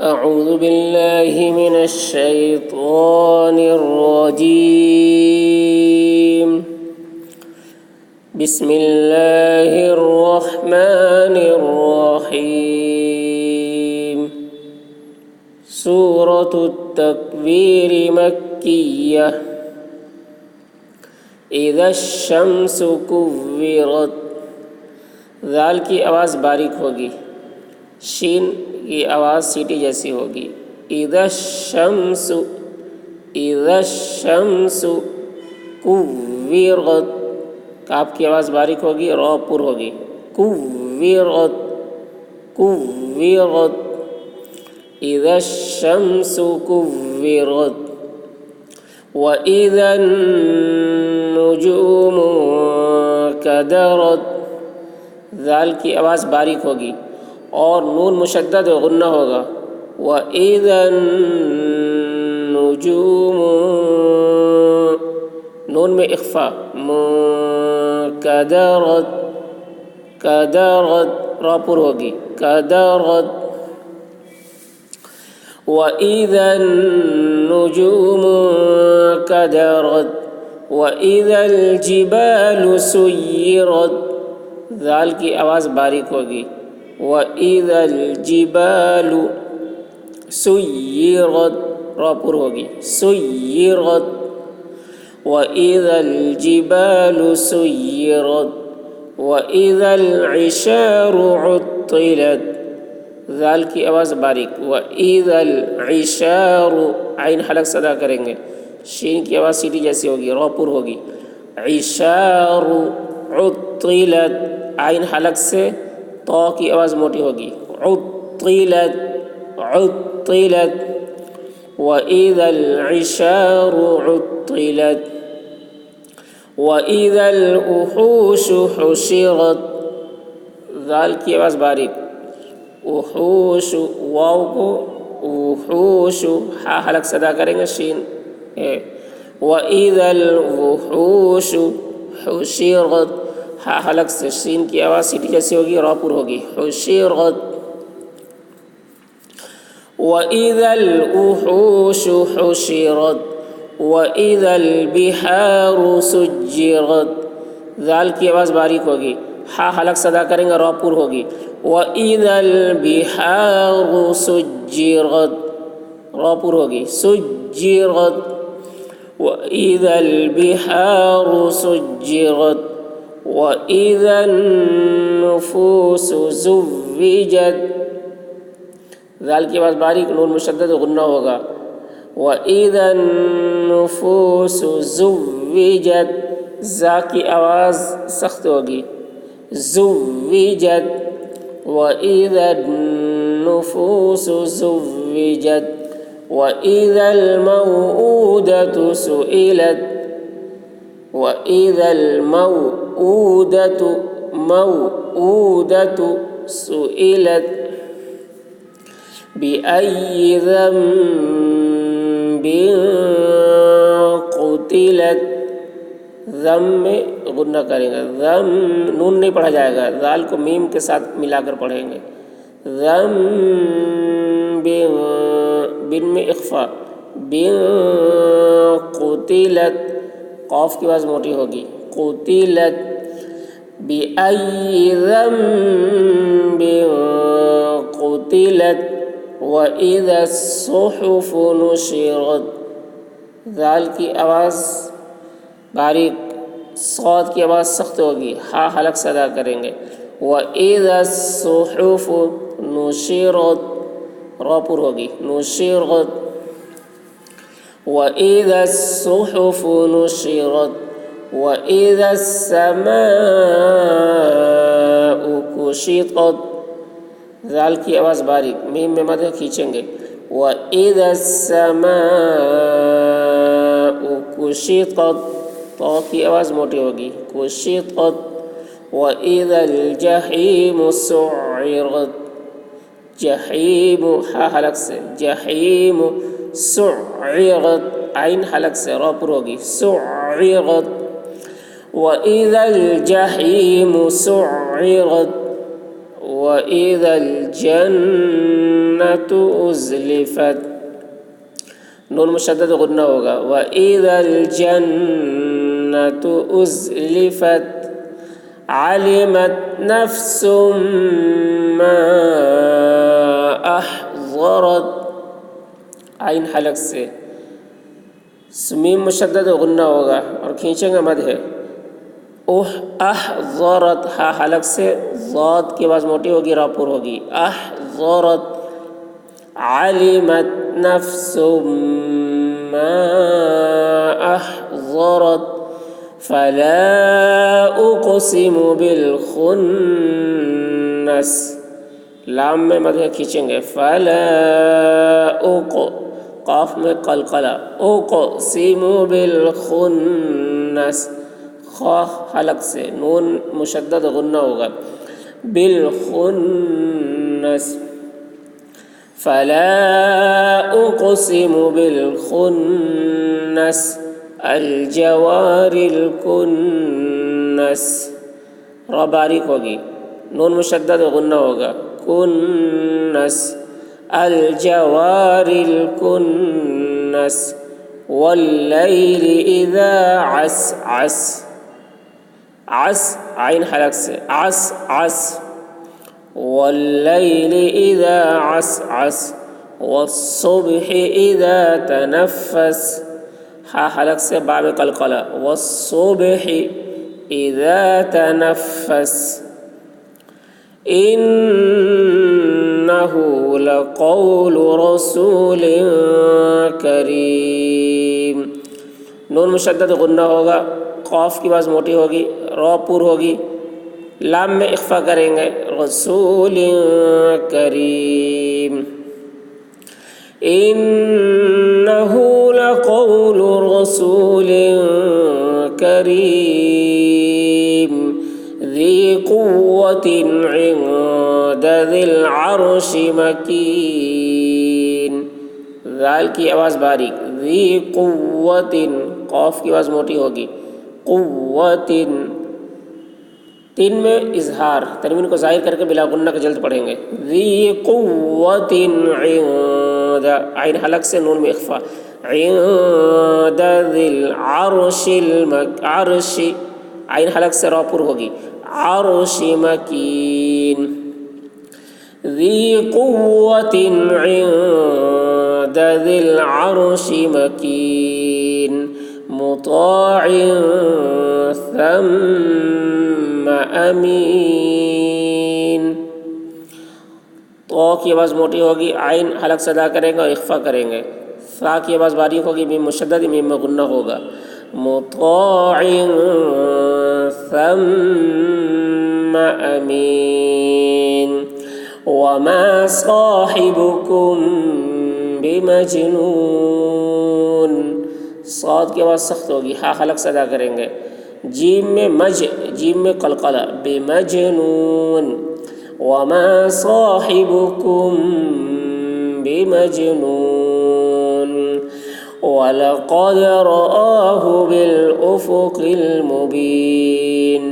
أعوذ بالله من الشيطان الرجيم بسم الله الرحمن الرحيم सूरत तकवीर मक्किया इज़ा शम्सु कुव्विरत। ज़ाल की आवाज़ बारीक होगी, शीन की आवाज़ सीटी जैसी होगी। इज़ा शम्सु कुव्विरत। काफ की आवाज़ बारीक होगी, रौ पुर होगी। कुव्विरत कुव्विरत। इज़ा शम्सु कुव्विरत व इज़ा नुजूमु कदरत। ज़ाल की आवाज़ बारीक होगी और नून मुशद्दद गुन्ना होगा। व इज़ा नुजूमु, नून में इख्फा, कदरत कदरत, रौ पुर होगी। कदरत व इज़ा नुजूमु कदरत व इज़ा जिबालु सुय्यिरत। ज़ाल की आवाज़ बारीक होगी। व इज़ा जिबालु सुय्यिरत, रौ पुर होगी। सुय्यिरत व इज़ा जिबालु सुय्यिरत व इज़ा इशारु उत्तिलत। ज़ाल की आवाज़ बारीक। व इज़ा इशारु, आइन हलक से अदा करेंगे। शीन की आवाज़ सीटी जैसी होगी, रौ पुर होगी। इशारु उत्तिलत, आइन हलक से तो की आवाज़ मोटी होगी। उत्तिलत उत्तिलत व इज़ा इशारु उत्तिलत व इज़ा उहूशु हुशिरत। ज़ाल की आवाज़ बारीक। उहूशु, वाव को उहूशु हा हलक से अदा करेंगे, शीन है। व इज़ा उहूशु हुशिरत, हा हलक से शीन की आवाज़ सीटी जैसी होगी, रौ पुर होगी। हुशिरत व इज़ा उहूशु हुशिरत व इज़ा बिहारु सुज्जिरत। ज़ाल की आवाज़ बारीक होगी, हा हलक से अदा करेंगे, रौ पुर होगी। व इज़ा बिहारु सुज्जिरत, रौ पुर होगी। सुज्जिरत व इज़ा बिहारु सुज्जिरत व इज़ा नुफूसु ज़ुव्विजत। ज़ाल की आवाज़ बारीक, नून मुशद्दद गुन्ना होगा। व इज़ा नुफूसु ज़ुव्विजत, ज़ा की आवाज़ सख्त होगी। ज़ुव्विजत व इज़ा नुफूसु ज़ुव्विजत व इज़ा मौऊदतु सुइलत व इज़ा मौऊदतु सुइलत बिअय्यि ज़ंबिन क़ुतिलत। ज़म में गुन्ना करेंगे, ज़म नून नहीं पढ़ा जाएगा, ज़ाल को मीम के साथ मिलाकर पढ़ेंगे। ज़म बिन में इख्फा, बिन क़ुतिलत, क़ाफ की आवाज़ मोटी होगी। क़ुतिलत बिअय्यि ज़ंबिन क़ुतिलत व इज़ा सुहुफ़ु नुशिरत। ज़ाल की आवाज़ बारीक, सौद की आवाज़ सख्त होगी, हा हलक से अदा करेंगे। व इज़ा सुहुफ़ु नुशिरत, रौ पुर होगी। नुशिरत व इज़ा सुहुफ़ु नुशिरत व इज़ा समाउ कुशितत। ज़ाल की आवाज़ बारीक, मीम में मद खींचेंगे। व इज़ा समाउ कुशितत, तो की आवाज़ मोटी होगी। कुशितत व इज़ा जहीमु सुइरत। जहीमु हा हलक से, जहीमु सुइरत, आइन हलक से, रौ पुर होगी। सुइरत व इज़ल जहीमु सुइरत व इज़ल जन्नतु जन्नतु उज़लिफ़त, नून मुशद्दद गुन्ना होगा। व इज़ल जन्नतु उज़लिफ़त अलिमत नफ्सुम मा अहज़रत, आइन हलक से मीम मुशद्दद गुन्ना होगा और खींचेंगे मद है। ओह अहज़रत, हा हलक से ज़ाद की आवाज़ मोटी होगी, रापुर होगी। अहज़रत अलिमत नफ्सुम मा अहज़रत फला उक़सिमु बिल खुन्नस, लाम में मद है खींचेंगे। फला उक़, काफ में कलकला, उक़सिमु बिल खुन्नस, खा हलक से नून मुशद्दद गुन्ना होगा। बिल खुन्नस फला उक़सिमु बिल खुन्नस अल जवारिल कुन्नस, रा बारीक होगी, नून मुशद्दद गुन्ना होगा। कुन्नस अल जवारिल कुन्नस वल्लैलि इज़ा अस्अस, अस आइन हलक से अस अस, वल्लैलि इज़ा अस्अस वस्सुब्हि इज़ा तनफ़्फ़स, हा हलक से बा में कलकला, वस्सुब्हि इज़ा तनफ़्फ़स इन्नहु लक़ौलु रसूलिन करीम, नून मुशद्दद गुन्ना होगा, क़ाफ की आवाज़ मोटी होगी, रा पुर होगी, लाम में इख्फ़ा करेंगे। रसूलिन करीम इन्नहु लक़ौलु रसूलिन करीम ज़ी क़ुव्वतिन इंद ज़िल अर्शि मकीन, ज़ाल की आवाज़ बारीक, ज़ी क़ुव्वतिन, क़ाफ की आवाज़ मोटी होगी, क़ुव्वतिन, तीन में इजहार, तनवीन को ज़ाहिर करके बिला गुन्ना के जल्द पढ़ेंगे। ज़ी क़ुव्वतिन इंद, आइन हलक से नून में इख्फ़ा, इंद ज़िल अर्शिल अर्शि, आइन हलक से रापुर होगी, अर्शि मकीन ज़ी क़ुव्वतिन इंद ज़िल अर्शि मकीन मुताअन थम्मा अमीन, तो की आवाज़ मोटी होगी, आइन हलक से अदा करेंगे और इख्फ़ा करेंगे। सा की आवाज़ बारीक होगी, मीम मुशद्दद, मीम में गुन्ना होगा। मुताअन थम्मा अमीन वमा साहिबुकुम बिमजनून, साद की आवाज़ सख्त होगी, हा हलक से अदा करेंगे। जीम में मज, जीम में कलकला, बिमजनून वमा साहिबुकुम बिमजनून वलक़द रआहु बिल उफ़ुक़िल मुबीन,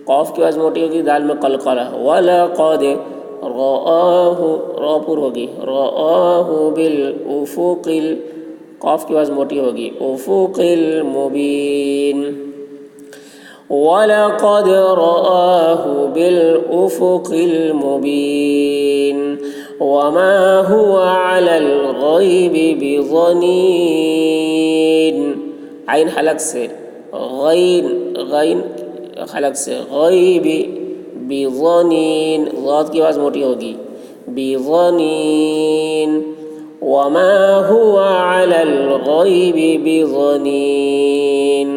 क़ाफ की आवाज़ मोटी होगी, दाल में कलकला, वलक़द रआहु, रापुर होगी, रआहु बिल उफ़ुक़िल, क़ाफ की आवाज़ मोटी होगी, उफ़ुक़िल मुबीन वलक़द रआहु बिल उफ़ुक़िल मुबीन वमा हुवा अलल ग़ैबि बिज़नीन, आइन हलक से गैन, गैन हलक से गैबि बिज़नीन, ज़ाद की आवाज़ मोटी होगी, बिज़नीन वमा हुवा अलल ग़ैबि बिज़नीन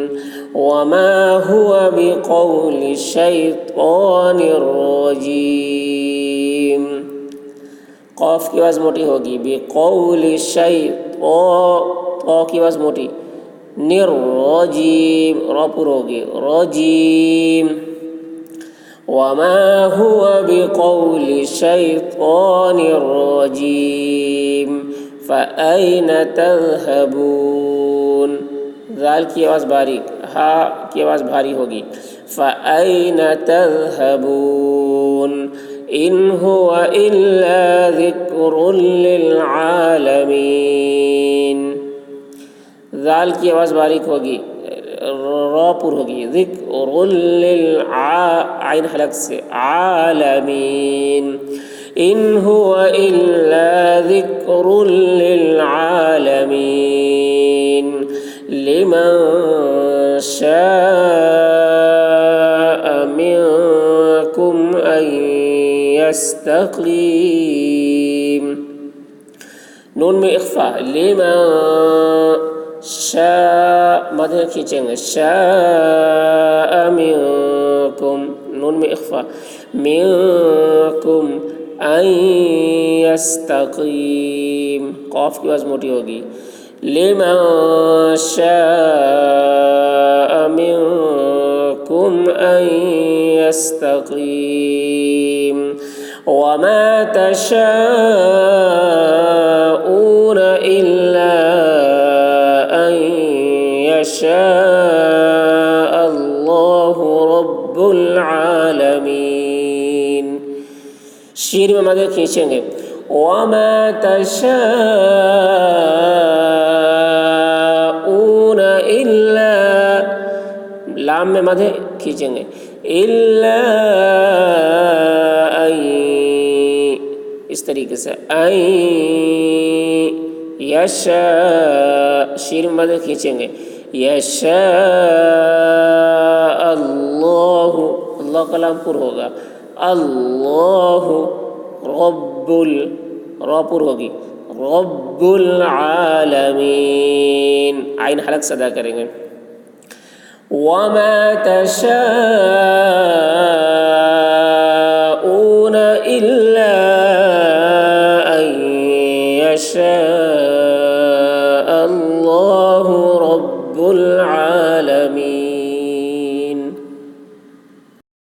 वमा हुवा बिक़ौलि शैतानिर रजीम, क़ाफ की आवाज़ मोटी होगी, बिक़ौलि शैतान, की आवाज़ मोटी, निर्रजीम, रापुर होगी, रजीम वमा हुवा बिक़ौलि शैतानिर रजीम फ़अैन तज़हबून, ज़ाल की आवाज़ बारीक, हा की आवाज़ भारी होगी, फ़अैन तज़हबून إن هو إلا ذكر للعالمين. दाल की आवाज़ बारीक होगी, रॉ पुर होगी, ज़िक्रुल लिल आइन हलक से आलमीन। इन हुवा इल्ला ज़िक्रुल लिल आलमीन लिमन शाअ मिनकुम अन यस्तक़ीम। नून में इख्फा, लिमन मद खींचेंगे, शाअ मिनकुम, नून में इख्फा, मिनकुम अन यस्तक़ीम, क़ाफ की आवाज़ मोटी होगी, लिमन शाअ मिनकुम अन यस्तक़ीम वमा तशाऊन इल्ला अन यशाअ अल्लाहु रब्बुल आलमीन। शीर में मदद खींचेंगे, वमा तशाऊन इल्ला, लाम में मदद खींचेंगे, इल्ला इस तरीके से, ऐ यशा, शीर में मदद खींचेंगे, यशा अल्लाहु, अल्लाह का लाम पुर होगा, अल्लाहु रब्बुल, रॉ पुर होगी, रब्बुल आलमीन, आइन हलक से अदा करेंगे। वमा तशाऊन इल्ला अन यशाअ अल्लाहु रब्बुल